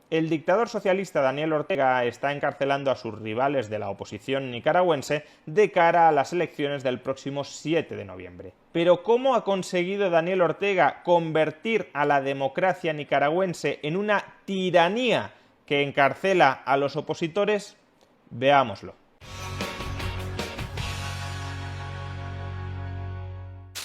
El dictador socialista Daniel Ortega está encarcelando a sus rivales de la oposición nicaragüense de cara a las elecciones del próximo 7 de noviembre. Pero ¿cómo ha conseguido Daniel Ortega convertir a la democracia nicaragüense en una tiranía que encarcela a los opositores? Veámoslo.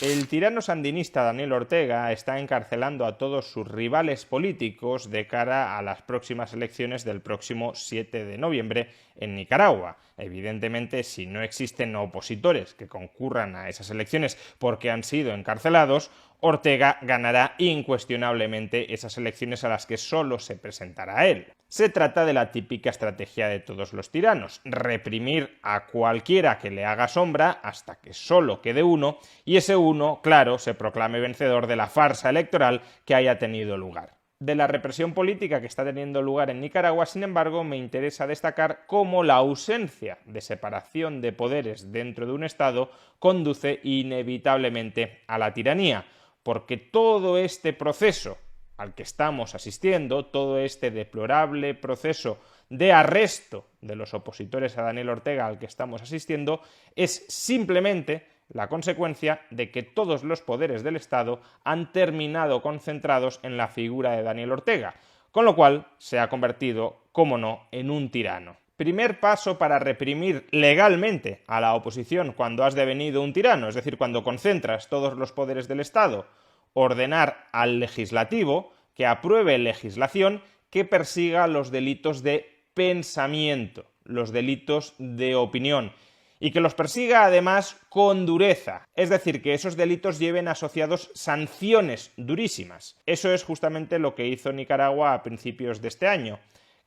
El tirano sandinista Daniel Ortega está encarcelando a todos sus rivales políticos de cara a las próximas elecciones del próximo 7 de noviembre en Nicaragua. Evidentemente, si no existen opositores que concurran a esas elecciones porque han sido encarcelados, Ortega ganará incuestionablemente esas elecciones a las que solo se presentará él. Se trata de la típica estrategia de todos los tiranos: reprimir a cualquiera que le haga sombra hasta que solo quede uno, y ese uno, claro, se proclame vencedor de la farsa electoral que haya tenido lugar. De la represión política que está teniendo lugar en Nicaragua, sin embargo, me interesa destacar cómo la ausencia de separación de poderes dentro de un Estado conduce inevitablemente a la tiranía, porque todo este proceso al que estamos asistiendo, todo este deplorable proceso de arresto de los opositores a Daniel Ortega al que estamos asistiendo, es simplemente la consecuencia de que todos los poderes del Estado han terminado concentrados en la figura de Daniel Ortega, con lo cual se ha convertido, cómo no, en un tirano. Primer paso para reprimir legalmente a la oposición cuando has devenido un tirano, es decir, cuando concentras todos los poderes del Estado: ordenar al legislativo que apruebe legislación que persiga los delitos de pensamiento, los delitos de opinión, y que los persiga además con dureza, es decir, que esos delitos lleven asociados sanciones durísimas. Eso es justamente lo que hizo Nicaragua a principios de este año.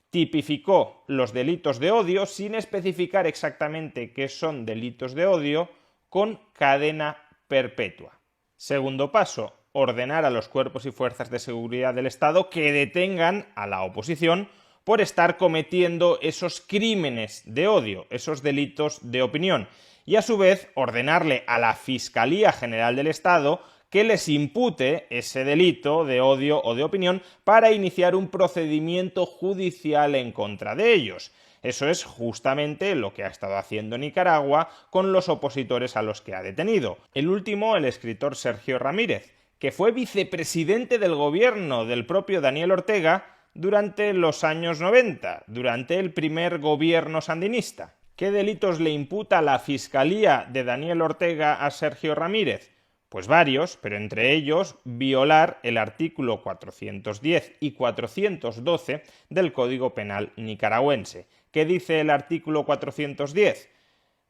Tipificó los delitos de odio sin especificar exactamente qué son delitos de odio, con cadena perpetua. Segundo paso: ordenar a los cuerpos y fuerzas de seguridad del Estado que detengan a la oposición por estar cometiendo esos crímenes de odio, esos delitos de opinión, y a su vez ordenarle a la Fiscalía General del Estado que les impute ese delito de odio o de opinión para iniciar un procedimiento judicial en contra de ellos. Eso es justamente lo que ha estado haciendo Nicaragua con los opositores a los que ha detenido. El último, el escritor Sergio Ramírez, que fue vicepresidente del gobierno del propio Daniel Ortega durante los años 90, durante el primer gobierno sandinista. ¿Qué delitos le imputa la Fiscalía de Daniel Ortega a Sergio Ramírez? Pues varios, pero entre ellos violar el artículo 410 y 412 del Código Penal nicaragüense. ¿Qué dice el artículo 410?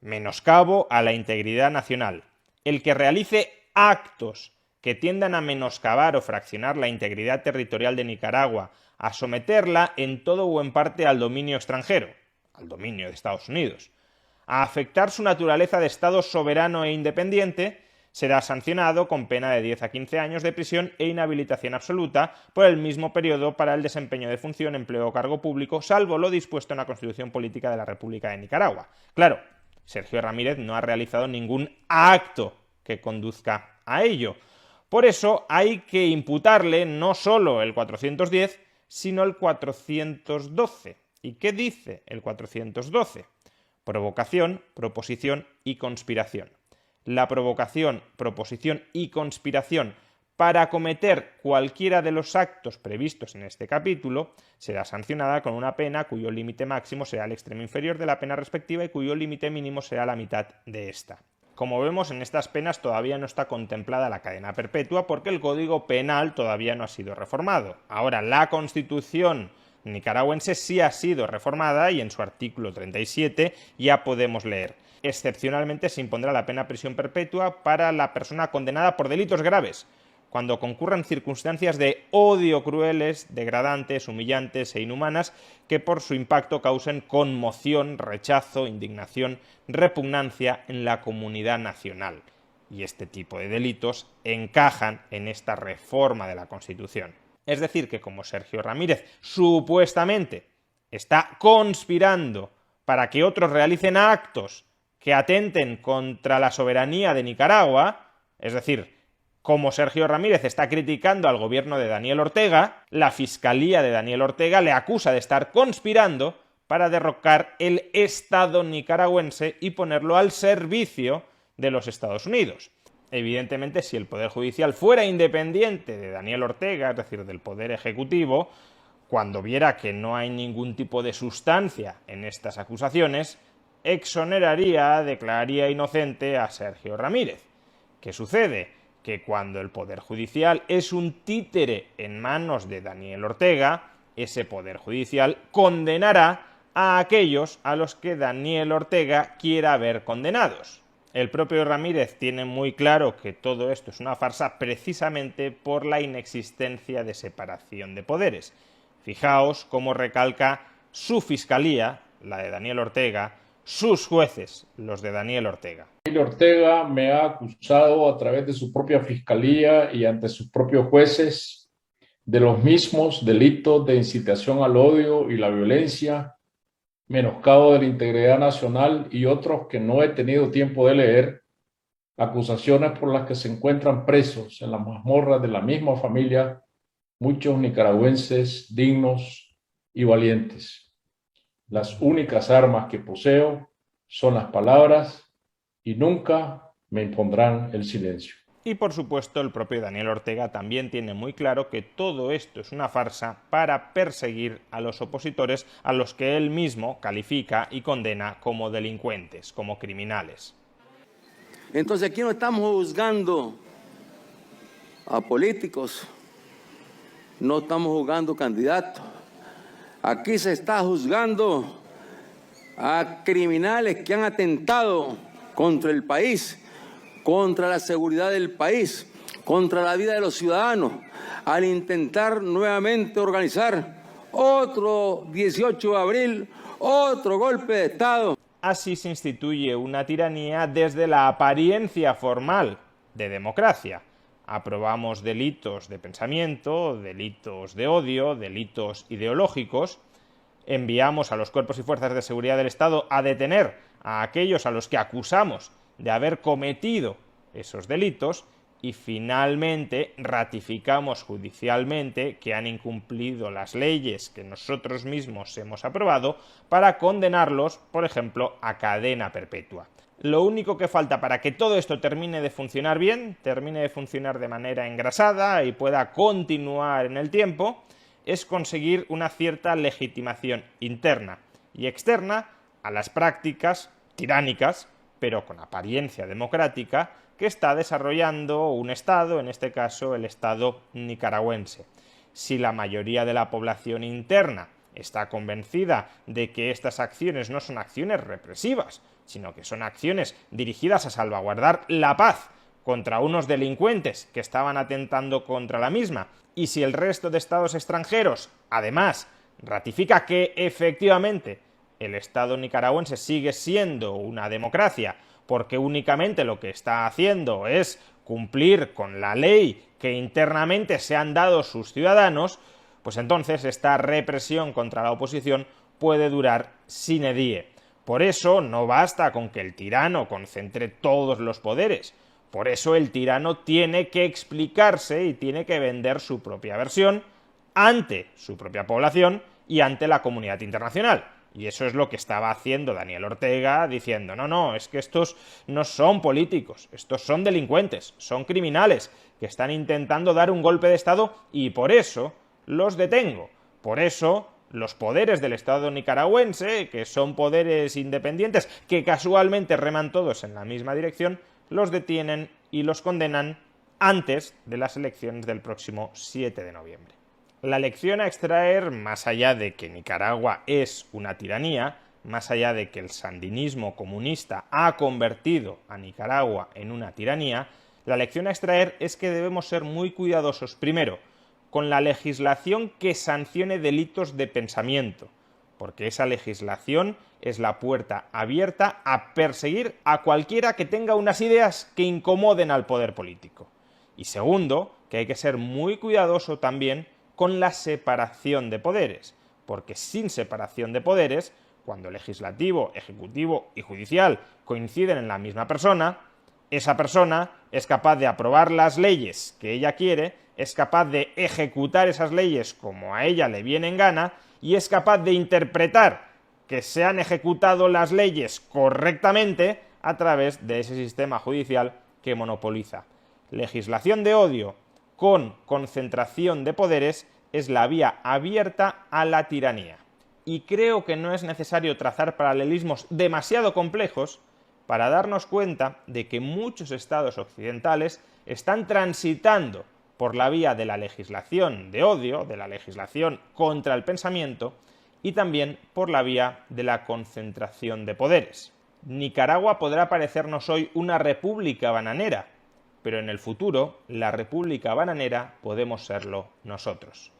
Menoscabo a la integridad nacional. El que realice actos que tiendan a menoscabar o fraccionar la integridad territorial de Nicaragua, a someterla en todo o en parte al dominio extranjero, al dominio de Estados Unidos, a afectar su naturaleza de Estado soberano e independiente, será sancionado con pena de 10 a 15 años de prisión e inhabilitación absoluta por el mismo periodo para el desempeño de función, empleo o cargo público, salvo lo dispuesto en la Constitución Política de la República de Nicaragua. Claro, Sergio Ramírez no ha realizado ningún acto que conduzca a ello. Por eso hay que imputarle no solo el 410, sino el 412. ¿Y qué dice el 412? Provocación, proposición y conspiración. La provocación, proposición y conspiración para cometer cualquiera de los actos previstos en este capítulo será sancionada con una pena cuyo límite máximo será el extremo inferior de la pena respectiva y cuyo límite mínimo será la mitad de esta. Como vemos, en estas penas todavía no está contemplada la cadena perpetua porque el Código Penal todavía no ha sido reformado. Ahora, la Constitución nicaragüense sí ha sido reformada y en su artículo 37 ya podemos leer: excepcionalmente se impondrá la pena de prisión perpetua para la persona condenada por delitos graves, cuando concurran circunstancias de odio crueles, degradantes, humillantes e inhumanas que por su impacto causen conmoción, rechazo, indignación, repugnancia en la comunidad nacional. Y este tipo de delitos encajan en esta reforma de la Constitución. Es decir, que como Sergio Ramírez supuestamente está conspirando para que otros realicen actos que atenten contra la soberanía de Nicaragua, es decir, Como Sergio Ramírez está criticando al gobierno de Daniel Ortega, la Fiscalía de Daniel Ortega le acusa de estar conspirando para derrocar el Estado nicaragüense y ponerlo al servicio de los Estados Unidos. Evidentemente, si el Poder Judicial fuera independiente de Daniel Ortega, es decir, del Poder Ejecutivo, cuando viera que no hay ningún tipo de sustancia en estas acusaciones, exoneraría, declararía inocente a Sergio Ramírez. ¿Qué sucede? Que cuando el Poder Judicial es un títere en manos de Daniel Ortega, ese Poder Judicial condenará a aquellos a los que Daniel Ortega quiera ver condenados. El propio Ramírez tiene muy claro que todo esto es una farsa precisamente por la inexistencia de separación de poderes. Fijaos cómo recalca su fiscalía, la de Daniel Ortega, sus jueces, los de Daniel Ortega. Daniel Ortega me ha acusado a través de su propia fiscalía y ante sus propios jueces de los mismos delitos de incitación al odio y la violencia, menoscabo de la integridad nacional y otros que no he tenido tiempo de leer, acusaciones por las que se encuentran presos en las mazmorras de la misma familia muchos nicaragüenses dignos y valientes. Las únicas armas que poseo son las palabras y nunca me impondrán el silencio. Y por supuesto el propio Daniel Ortega también tiene muy claro que todo esto es una farsa para perseguir a los opositores a los que él mismo califica y condena como delincuentes, como criminales. Entonces aquí no estamos juzgando a políticos, no estamos juzgando candidatos, aquí se está juzgando a criminales que han atentado contra el país, contra la seguridad del país, contra la vida de los ciudadanos, al intentar nuevamente organizar otro 18 de abril, otro golpe de Estado. Así se instituye una tiranía desde la apariencia formal de democracia. Aprobamos delitos de pensamiento, delitos de odio, delitos ideológicos, enviamos a los cuerpos y fuerzas de seguridad del Estado a detener a aquellos a los que acusamos de haber cometido esos delitos y finalmente ratificamos judicialmente que han incumplido las leyes que nosotros mismos hemos aprobado para condenarlos, por ejemplo, a cadena perpetua. Lo único que falta para que todo esto termine de funcionar bien, termine de funcionar de manera engrasada y pueda continuar en el tiempo, es conseguir una cierta legitimación interna y externa a las prácticas tiránicas, pero con apariencia democrática, que está desarrollando un Estado, en este caso el Estado nicaragüense. Si la mayoría de la población interna está convencida de que estas acciones no son acciones represivas, sino que son acciones dirigidas a salvaguardar la paz contra unos delincuentes que estaban atentando contra la misma, y si el resto de estados extranjeros, además, ratifica que efectivamente el Estado nicaragüense sigue siendo una democracia porque únicamente lo que está haciendo es cumplir con la ley que internamente se han dado sus ciudadanos, pues entonces esta represión contra la oposición puede durar sine die. Por eso no basta con que el tirano concentre todos los poderes. Por eso el tirano tiene que explicarse y tiene que vender su propia versión ante su propia población y ante la comunidad internacional. Y eso es lo que estaba haciendo Daniel Ortega, diciendo, no, es que estos no son políticos, estos son delincuentes, son criminales, que están intentando dar un golpe de Estado y por eso los detengo. Por eso los poderes del Estado nicaragüense, que son poderes independientes, que casualmente reman todos en la misma dirección, los detienen y los condenan antes de las elecciones del próximo 7 de noviembre. La lección a extraer, más allá de que Nicaragua es una tiranía, más allá de que el sandinismo comunista ha convertido a Nicaragua en una tiranía, la lección a extraer es que debemos ser muy cuidadosos, primero, con la legislación que sancione delitos de pensamiento, porque esa legislación es la puerta abierta a perseguir a cualquiera que tenga unas ideas que incomoden al poder político. Y segundo, que hay que ser muy cuidadoso también con la separación de poderes, porque sin separación de poderes, cuando legislativo, ejecutivo y judicial coinciden en la misma persona, Esa persona es capaz de aprobar las leyes que ella quiere, es capaz de ejecutar esas leyes como a ella le viene en gana y es capaz de interpretar que se han ejecutado las leyes correctamente a través de ese sistema judicial que monopoliza. Legislación de odio con concentración de poderes es la vía abierta a la tiranía. Y creo que no es necesario trazar paralelismos demasiado complejos para darnos cuenta de que muchos estados occidentales están transitando por la vía de la legislación de odio, de la legislación contra el pensamiento, y también por la vía de la concentración de poderes. Nicaragua podrá parecernos hoy una república bananera, pero en el futuro la república bananera podemos serlo nosotros.